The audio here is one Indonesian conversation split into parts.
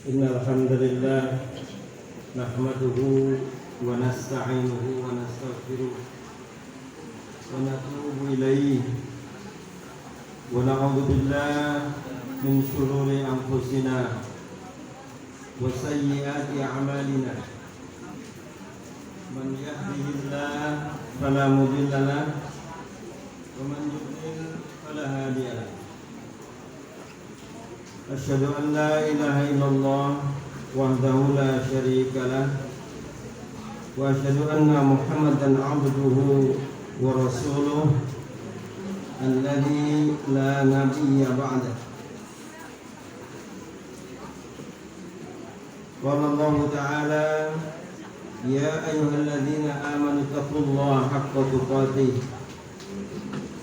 Innal hamdalillah nahmaduhu wa nasta'inuhu wa nastaghfiruh wa natubu ilayhi wa na'udzu billahi min shururi anfusina wa sayyiati a'malina. Man yahdihillahu fala mudilla lahu wa man yudlil fala hadiya lahu. Asyhadu an la ilaha illallah wahdahu la syarika lah wa asyhadu anna Muhammadan abduhu wa rasuluh alladzi la nabiyya ba'dah. Qala Allah ta'ala ya ayyuhalladzina amanu taqullaha haqqa tuqatih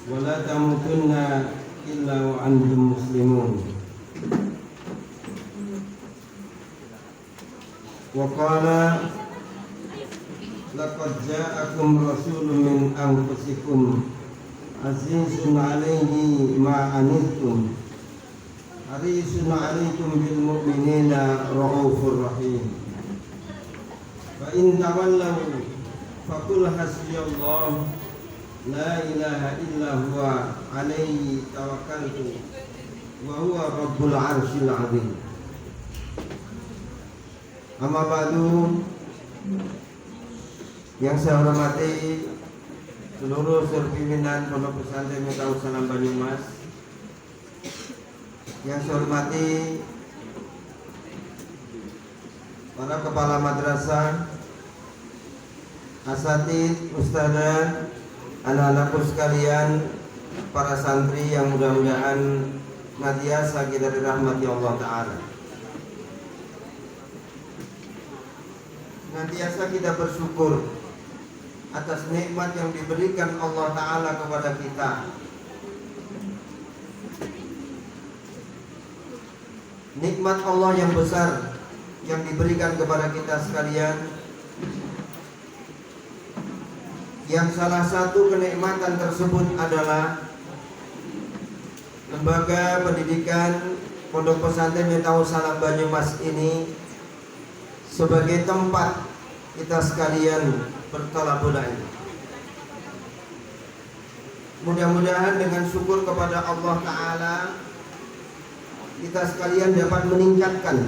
wa la tamutunna illa wa antum muslimun. Wa qala laqad ja'akum rasulun min anfusikum azizun 'alaihi ma 'anittum harisun 'alaikum bil mu'minina raufur rahim. Fa in tawallaw faqul hasbiyallah la ilaha illa huwa 'alaihi tawakkaltu wa huwa rabbul 'arsyil 'azim. Amma ba'du, yang saya hormati seluruh pimpinan Pondok Pesantren Miftahul Salam Banyumas, yang saya hormati para kepala madrasah, asatidz, ustadzah, anak-anakku sekalian, para santri yang mudah-mudahan senantiasa kita dirahmati Allah Ta'ala. Senantiasa kita bersyukur atas nikmat yang diberikan Allah Ta'ala kepada kita. Nikmat Allah yang besar yang diberikan kepada kita sekalian, yang salah satu kenikmatan tersebut adalah lembaga pendidikan Pondok Pesantren Miftahul Salam Banyumas ini sebagai tempat kita sekalian bertolabul ilmi. Mudah-mudahan dengan syukur kepada Allah Ta'ala kita sekalian dapat meningkatkan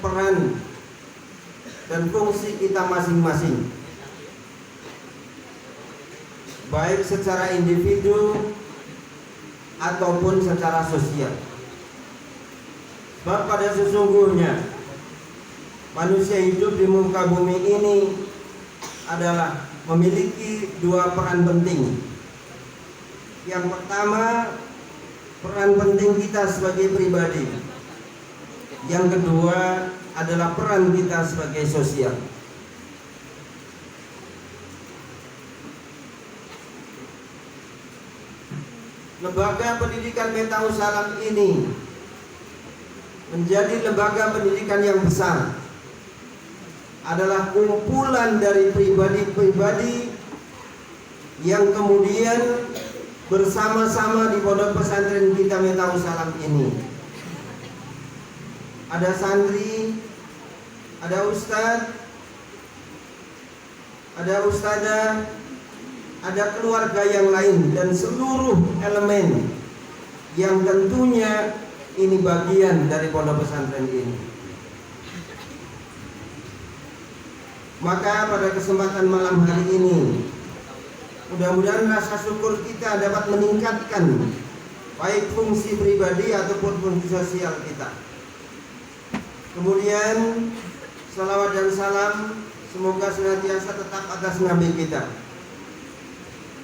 peran dan fungsi kita masing-masing, baik secara individu ataupun secara sosial. Sebab pada sesungguhnya manusia hidup di muka bumi ini adalah memiliki dua peran penting. Yang pertama, peran penting kita sebagai pribadi. Yang kedua adalah peran kita sebagai sosial. Lembaga pendidikan Miftahul Salam ini menjadi lembaga pendidikan yang besar, adalah kumpulan dari pribadi-pribadi yang kemudian bersama-sama di pondok pesantren kita Miftahul Salam ini. Ada santri, ada ustadz, ada ustadzah, ada keluarga yang lain, dan seluruh elemen yang tentunya ini bagian dari pondok pesantren ini. Maka pada kesempatan malam hari ini, mudah-mudahan rasa syukur kita dapat meningkatkan baik fungsi pribadi ataupun fungsi sosial kita. Kemudian salawat dan salam semoga senantiasa tetap atas Nabi kita,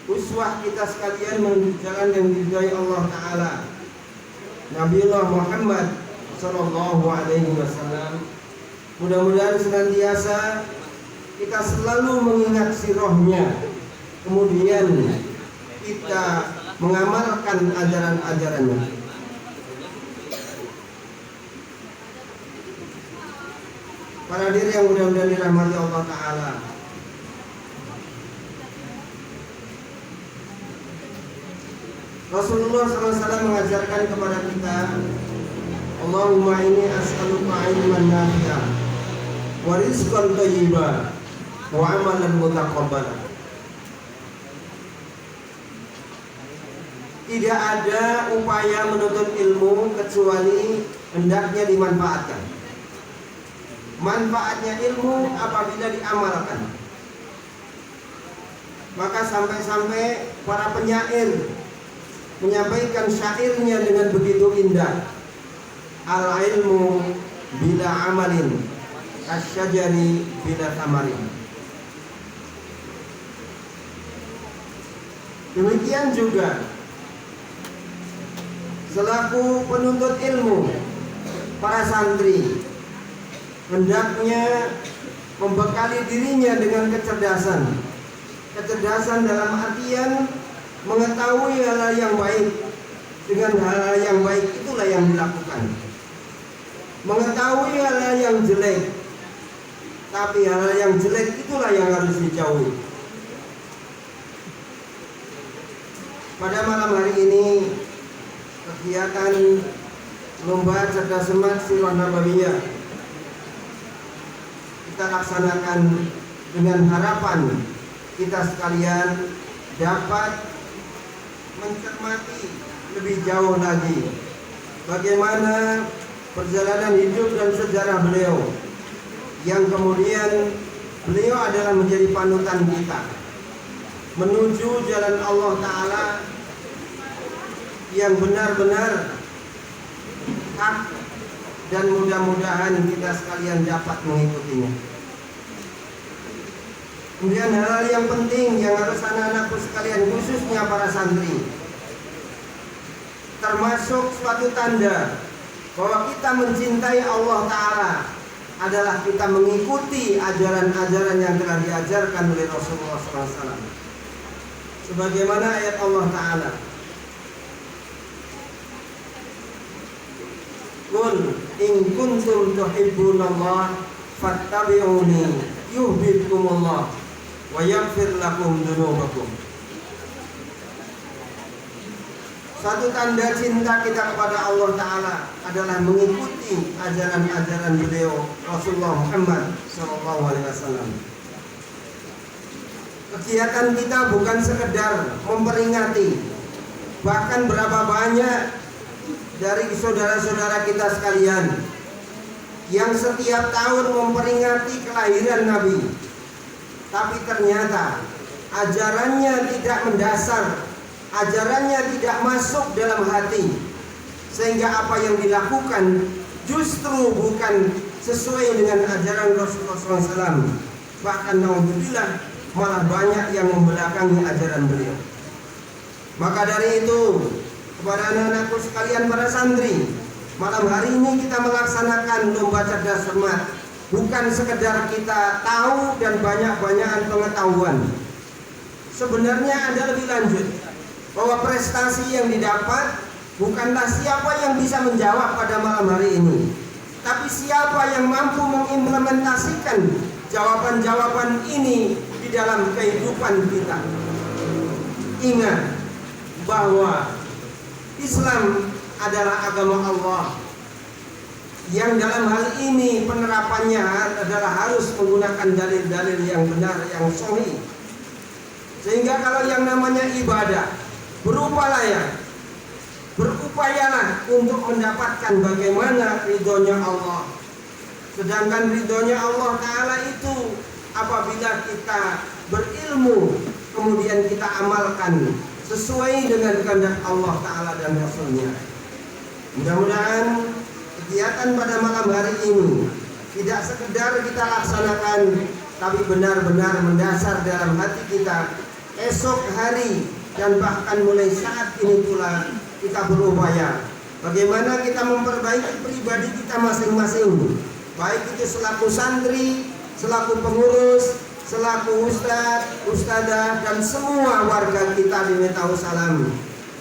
uswah kita sekalian menuju jalan yang diridhai Allah Ta'ala, Nabiullah Muhammad Sallallahu Alaihi Wasallam. Mudah-mudahan senantiasa kita selalu mengingat sirahnya, kemudian kita mengamalkan ajaran-ajarannya. Para diri yang mudah-mudahan dirahmati Allah Ta'ala, Rasulullah SAW mengajarkan kepada kita, Allahumma inni as'aluka ilman nafi'a wa rizqan thayyiba wa amalan mutaqabbala. Tidak ada upaya menuntut ilmu kecuali hendaknya dimanfaatkan. Manfaatnya ilmu apabila diamalkan. Maka sampai-sampai para penyair menyampaikan syairnya dengan begitu indah. Al-ilmu bila amalin kasyajari bila tamarin. Demikian juga selaku penuntut ilmu, para santri hendaknya membekali dirinya dengan kecerdasan. Kecerdasan dalam artian mengetahui hal-hal yang baik. Dengan hal-hal yang baik itulah yang dilakukan. Mengetahui hal-hal yang jelek, tapi hal-hal yang jelek itulah yang harus dijauhi. Pada malam hari ini kegiatan lomba cerdas cermat sirah nabawiyah kita laksanakan dengan harapan kita sekalian dapat mencermati lebih jauh lagi bagaimana perjalanan hidup dan sejarah beliau, yang kemudian beliau adalah menjadi panutan kita menuju jalan Allah Ta'ala yang benar-benar hak, dan mudah-mudahan kita sekalian dapat mengikutinya. Kemudian hal-hal yang penting yang harus anak-anakku sekalian, khususnya para santri, termasuk suatu tanda bahwa kita mencintai Allah Ta'ala adalah kita mengikuti ajaran-ajaran yang telah diajarkan oleh Rasulullah SAW. Sebagaimana ayat Allah Ta'ala, Qul in kuntum tuhibbunallah fattabi'uni yuhibbukumullah wa yaghfir lakum dzunubakum. Satu tanda cinta kita kepada Allah Ta'ala adalah mengikuti ajaran-ajaran beliau Rasulullah Muhammad SAW. Kegiatan kita bukan sekedar memperingati, bahkan berapa banyak dari saudara-saudara kita sekalian yang setiap tahun memperingati kelahiran Nabi, tapi ternyata ajarannya tidak mendasar, ajarannya tidak masuk dalam hati, sehingga apa yang dilakukan justru bukan sesuai dengan ajaran Rasulullah SAW. Bahkan naudzubillah, malah banyak yang membelakangi ajaran beliau. Maka dari itu, kepada anak-anakku sekalian para santri, malam hari ini kita melaksanakan lomba cerdas cermat, bukan sekedar kita tahu dan banyak-banyakan pengetahuan. Sebenarnya ada lebih lanjut, bahwa prestasi yang didapat bukanlah siapa yang bisa menjawab pada malam hari ini, tapi siapa yang mampu mengimplementasikan jawaban-jawaban ini di dalam kehidupan kita. Ingat bahwa Islam adalah agama Allah yang dalam hal ini penerapannya adalah harus menggunakan dalil-dalil yang benar, yang sahih. Sehingga kalau yang namanya ibadah, berupayalah untuk mendapatkan bagaimana ridhonya Allah. Sedangkan ridhonya Allah Ta'ala itu apabila kita berilmu, kemudian kita amalkan sesuai dengan kehendak Allah Ta'ala dan Rasulnya. Mudah-mudahan kegiatan pada malam hari ini tidak sekedar kita laksanakan, tapi benar-benar mendasar dalam hati kita. Esok hari dan bahkan mulai saat ini pula kita berupaya bagaimana kita memperbaiki pribadi kita masing-masing, baik itu selaku santri, selaku pengurus, selaku ustadz, ustadzah, dan semua warga kita di Metaus Salam.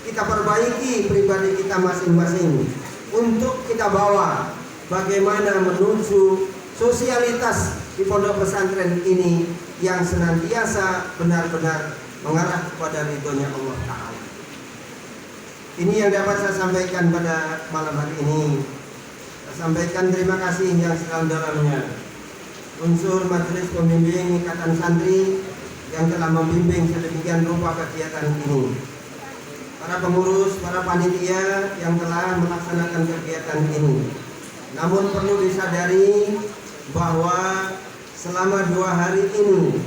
kita perbaiki pribadi kita masing-masing untuk kita bawa bagaimana menuju sosialitas di pondok pesantren ini yang senantiasa benar-benar mengarah kepada ridhonya Allah Ta'ala. Ini yang dapat saya sampaikan pada malam hari ini. Saya sampaikan terima kasih yang sedalam-dalamnya unsur majelis pembimbing Ikatan Santri yang telah membimbing sedemikian rupa kegiatan ini, para pengurus, para panitia yang telah melaksanakan kegiatan ini. Namun perlu disadari bahwa selama 2 hari ini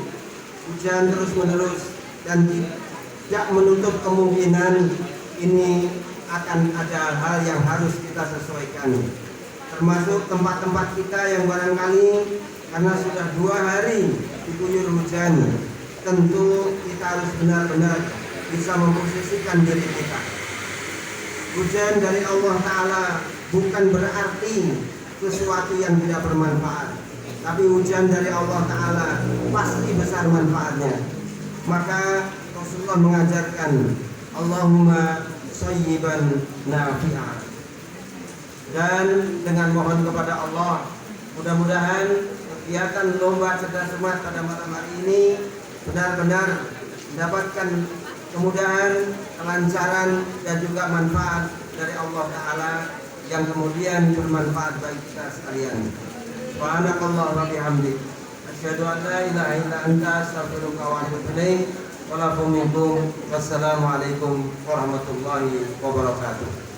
hujan terus-menerus dan tidak menutup kemungkinan ini akan ada hal yang harus kita sesuaikan, termasuk tempat-tempat kita yang barangkali karena sudah 2 hari diguyur hujan, tentu kita harus benar-benar bisa memposisikan diri kita. Hujan dari Allah Ta'ala bukan berarti sesuatu yang tidak bermanfaat, tapi hujan dari Allah Ta'ala pasti besar manfaatnya. Maka Rasulullah mengajarkan Allahumma shayyiban nafi'ah. Dan dengan mohon kepada Allah, mudah-mudahan kegiatan lomba cerdas cermat pada malam hari ini benar-benar mendapatkan kemudahan, kelancaran dan juga manfaat dari Allah Ta'ala yang kemudian bermanfaat bagi kita sekalian. Subhanakallah wa bihamdik, asyhadu an la ilaha illa anta, astaghfiruka wa atubu ilaik. Wassalamualaikum warahmatullahi wabarakatuh.